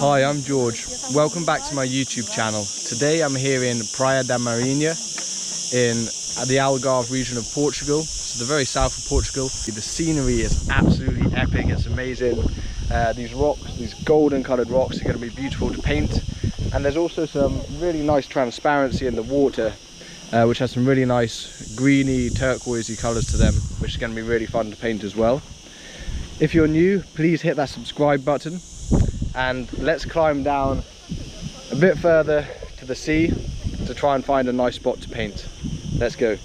Hi, I'm George. Welcome back to my YouTube channel. Today I'm here in Praia da Marinha in the Algarve region of Portugal. So the very south of Portugal. The scenery is absolutely epic, it's amazing. These rocks, these golden coloured rocks are going to be beautiful to paint. And there's also some really nice transparency in the water, which has some really nice greeny, turquoisey colours to them, which is going to be really fun to paint as well. If you're new, please hit that subscribe button. And let's climb down a bit further to the sea to try and find a nice spot to paint. Let's go.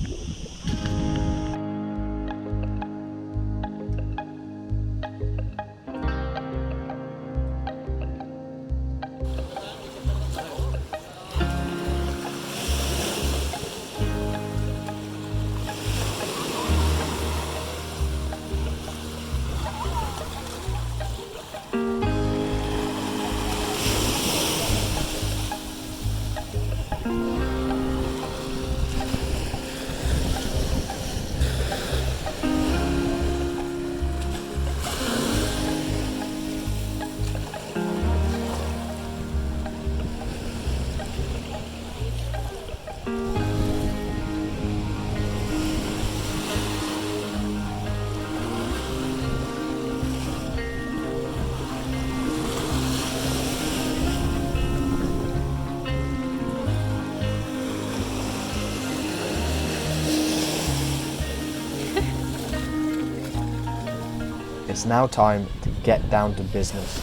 It's now time to get down to business.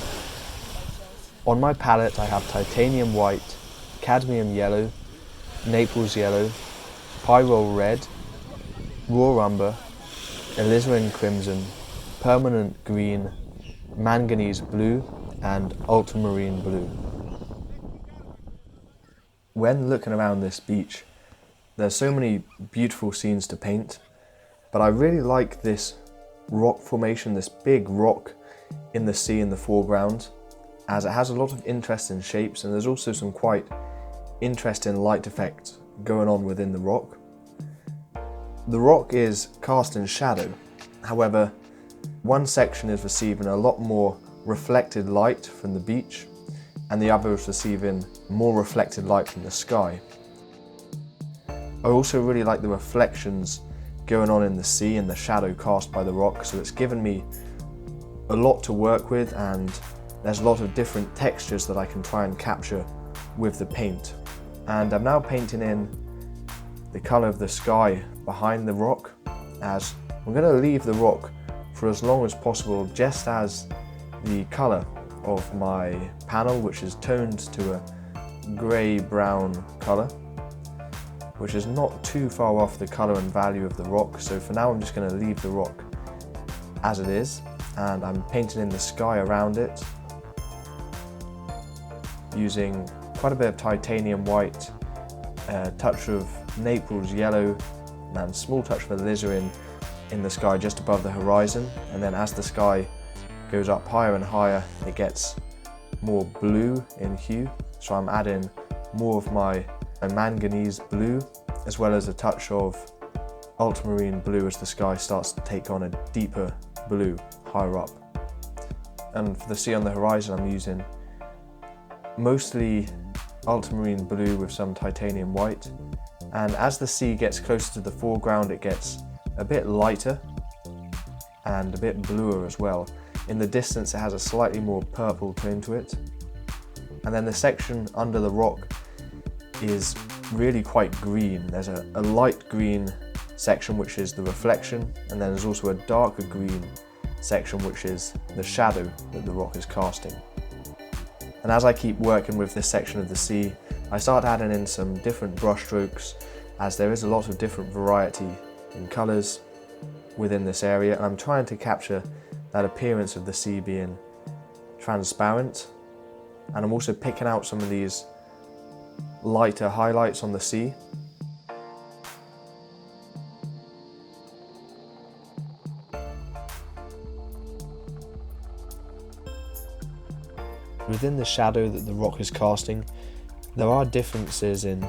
On my palette I have titanium white, cadmium yellow, Naples yellow, pyrrole red, raw umber, alizarin crimson, permanent green, manganese blue and ultramarine blue. When looking around this beach, there's so many beautiful scenes to paint, but I really like this rock formation, this big rock in the sea in the foreground, as it has a lot of interesting shapes and there's also some quite interesting light effects going on within the rock. The rock is cast in shadow, however one section is receiving a lot more reflected light from the beach and the other is receiving more reflected light from the sky. I also really like the reflections going on in the sea and the shadow cast by the rock, so it's given me a lot to work with and there's a lot of different textures that I can try and capture with the paint. And I'm now painting in the colour of the sky behind the rock, as I'm going to leave the rock for as long as possible, just as the colour of my panel, which is toned to a grey-brown colour, which is not too far off the colour and value of the rock. So for now I'm just going to leave the rock as it is and I'm painting in the sky around it using quite a bit of titanium white, a touch of Naples yellow and a small touch of alizarin in the sky just above the horizon, and then as the sky goes up higher and higher it gets more blue in hue, so I'm adding more of my manganese blue as well as a touch of ultramarine blue as the sky starts to take on a deeper blue higher up. And for the sea on the horizon I'm using mostly ultramarine blue with some titanium white, and as the sea gets closer to the foreground it gets a bit lighter and a bit bluer as well. In the distance it has a slightly more purple tone to it, and then the section under the rock is really quite green. There's a light green section which is the reflection, and then there's also a darker green section which is the shadow that the rock is casting. And as I keep working with this section of the sea, I start adding in some different brush strokes, as there is a lot of different variety in colours within this area, and I'm trying to capture that appearance of the sea being transparent. And I'm also picking out some of these lighter highlights on the sea. Within the shadow that the rock is casting, there are differences in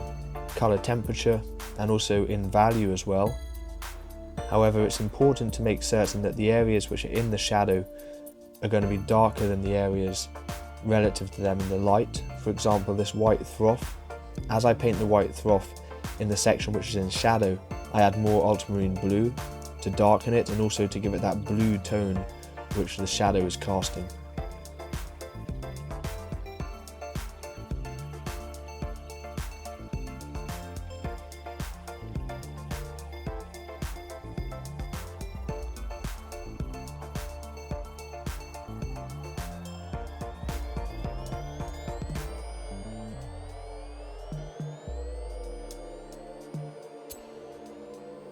colour temperature and also in value as well. However, it's important to make certain that the areas which are in the shadow are going to be darker than the areas relative to them in the light. For example, this white froth. As I paint the white froth in the section which is in shadow, I add more ultramarine blue to darken it and also to give it that blue tone which the shadow is casting.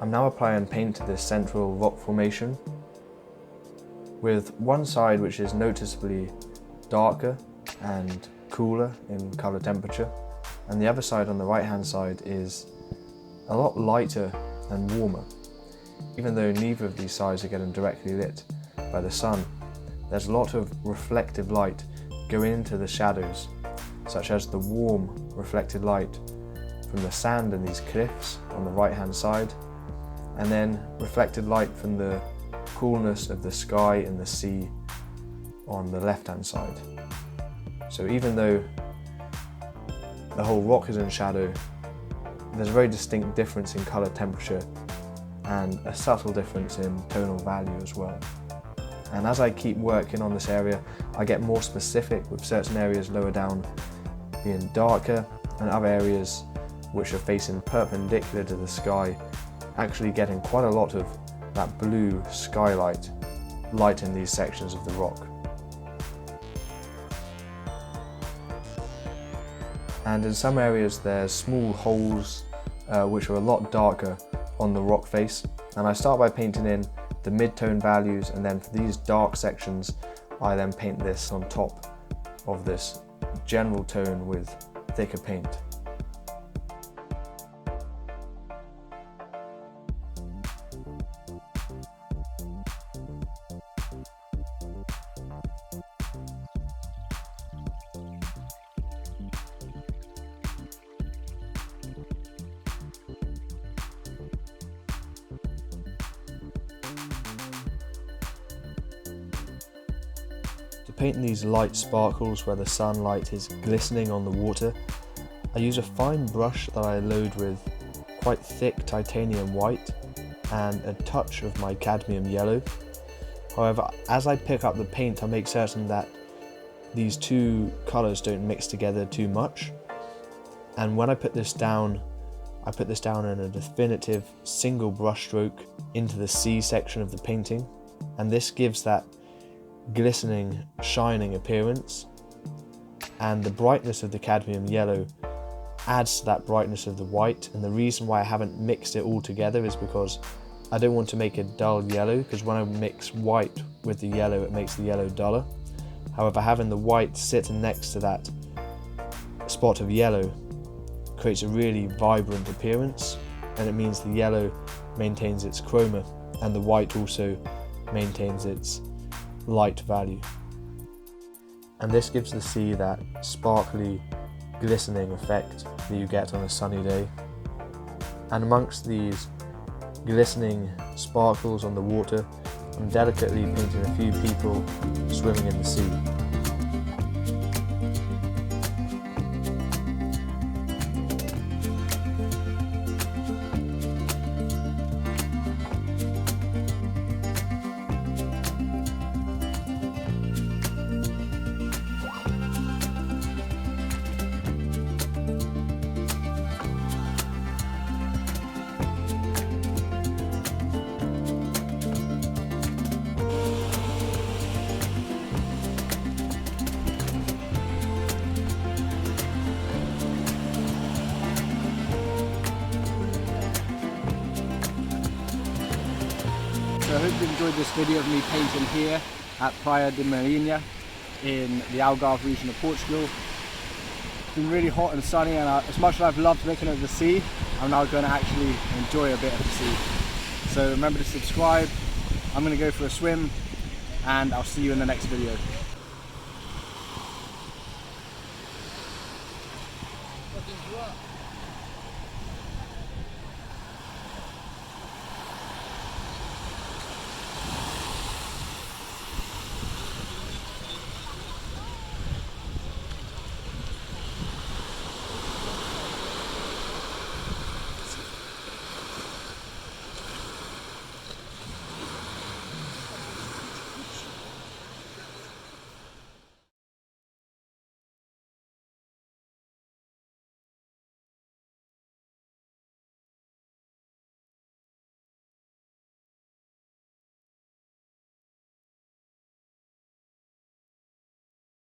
I'm now applying paint to this central rock formation, with one side which is noticeably darker and cooler in colour temperature, and the other side on the right hand side is a lot lighter and warmer. Even though neither of these sides are getting directly lit by the sun, there's a lot of reflective light going into the shadows, such as the warm reflected light from the sand and these cliffs on the right hand side, and then reflected light from the coolness of the sky and the sea on the left hand side. So even though the whole rock is in shadow, there's a very distinct difference in colour temperature and a subtle difference in tonal value as well. And as I keep working on this area, I get more specific, with certain areas lower down being darker and other areas which are facing perpendicular to the sky actually getting quite a lot of that blue skylight light in these sections of the rock. And in some areas there's small holes which are a lot darker on the rock face, and I start by painting in the mid-tone values, and then for these dark sections I then paint this on top of this general tone with thicker paint. To paint these light sparkles where the sunlight is glistening on the water, I use a fine brush that I load with quite thick titanium white and a touch of my cadmium yellow. However, as I pick up the paint, I make certain that these two colours don't mix together too much. And when I put this down in a definitive single brush stroke into the C section of the painting, and this gives that glistening, shining appearance, and the brightness of the cadmium yellow adds to that brightness of the white. And the reason why I haven't mixed it all together is because I don't want to make a dull yellow, because when I mix white with the yellow it makes the yellow duller. However, having the white sitting next to that spot of yellow creates a really vibrant appearance, and it means the yellow maintains its chroma and the white also maintains its light value. And this gives the sea that sparkly, glistening effect that you get on a sunny day. And amongst these glistening sparkles on the water, I'm delicately painting a few people swimming in the sea. So I hope you enjoyed this video of me painting here at Praia de Marinha in the Algarve region of Portugal. It's been really hot and sunny, and as much as I've loved looking at the sea, I'm now going to actually enjoy a bit of the sea. So remember to subscribe. I'm going to go for a swim, and I'll see you in the next video. What is what?